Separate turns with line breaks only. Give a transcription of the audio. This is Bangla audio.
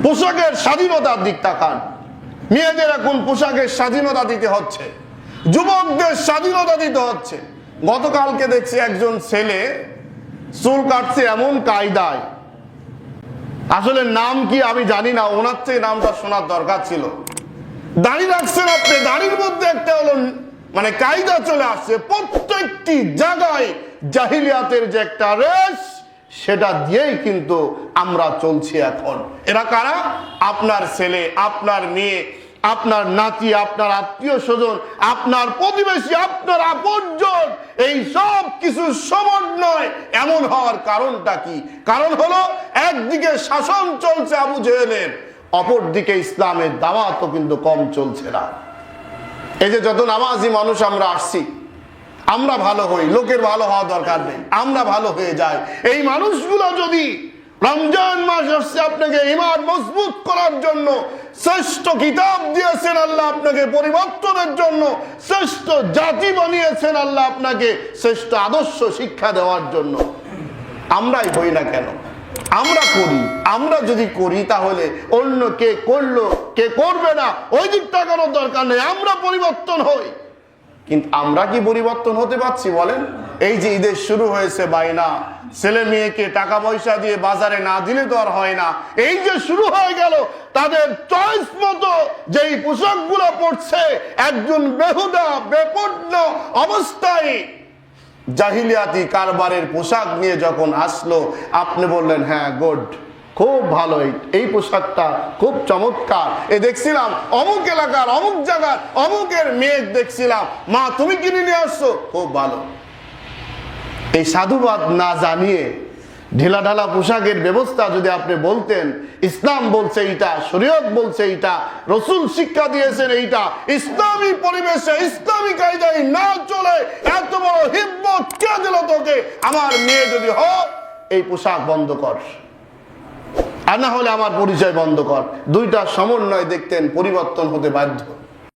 পোশাকের স্বাধীনতার দিক তাকান। মেয়েদের এখন পোশাকের স্বাধীনতা দিতে হচ্ছে, যুবকদের স্বাধীনতা দিতে হচ্ছে। গতকালকে দেখছি একজন ছেলে চুল কাটছে এমন কায়দায়, আসলে নাম কি আমি জানি না, ওনার চেয়ে নামটা শোনার দরকার ছিল। দাড়ি রাখছেন আপনি, দাড়ির মধ্যে একটা হলো মানে কায়দা চলে আসছে। প্রত্যেকটি জায়গায় জাহিলিয়াতের যে একটা রেশ, সেটা দিয়েই কিন্তু আমরা চলছি এখন। এরা কারা? আপনার ছেলে, আপনার মেয়ে, আপনার নাতি, আপনার আত্মীয় স্বজন, আপনার প্রতিবেশী, আপনার আপনজন, এই সব কিছু সমন্বয় এমন হওয়ার কারণটা কি? কারণ হলো একদিকে শাসন চলছে আবু জেহেলের, অপরদিকে ইসলামের দাওয়াতও কিন্তু কম চলছে না। এই যে যত নামাজি মানুষ আমরা আসছি, আমরা ভালো হই, লোকের ভালো হওয়া দরকার নেই, আমরা ভালো হয়ে যাই। এই মানুষগুলো যদি রমজান মাস আসছে আপনাকে ঈমান মজবুত করার জন্য, শ্রেষ্ঠ কিতাব দিয়েছেন আল্লাহ আপনাকে পরিবর্তনের জন্য, শ্রেষ্ঠ জাতি বানিয়েছেন আল্লাহ আপনাকে শ্রেষ্ঠ আদর্শ শিক্ষা দেওয়ার জন্য, আমরাই হই না কেন? আমরা করি। আমরা যদি করি তাহলে অন্য কে করলো কে করবে না ওই দিকটা কোনো দরকার নেই, আমরা পরিবর্তন হই। কিন্তু আমরা কি পরিবর্তন হতে পারছি বলেন? এই যে ঈদের শুরু হয়েছে বাইনা, ছেলে মেয়েকে টাকা পয়সা দিয়ে বাজারে না দিলে তো আর হয় না। এই যে শুরু হয়ে গেল, তাদের চয়েস মতো যেই পোশাকগুলো পড়ছে, একজন বেহুদা বেপন্ন অবস্থায় জাহিলিয়াতি কারবারের পোশাক নিয়ে যখন আসলো, আপনি বললেন হ্যাঁ গুড, খুব ভালো, এই পোশাকটা খুব চমৎকার। এ দেখছিলাম অমুক এলাকার অমুক জায়গার অমুকের মেয়ে দেখছিলাম, মা তুমি কিনে নিয়ে আসছো, খুব ভালো। এই সাধুবাদ না জানিয়ে ঢিলা ঢালা পোশাকের ব্যবস্থা যদি আপনি বলতেন, ইসলাম বলছে এইটা, শরীয়ত বলছে এইটা, রসুল শিক্ষা দিয়েছেন এইটা, ইসলামী পরিবেশে ইসলামী কায়দায় না চলে এত বড় হিম্মত কে দিল তোকে? আমার মেয়ে যদি হোক এই পোশাক বন্ধ কর, আর না হলে আমার পরিচয় বন্ধ কর। দুইটা সমন্বয় দেখতেন পরিবর্তন হতে বাধ্য।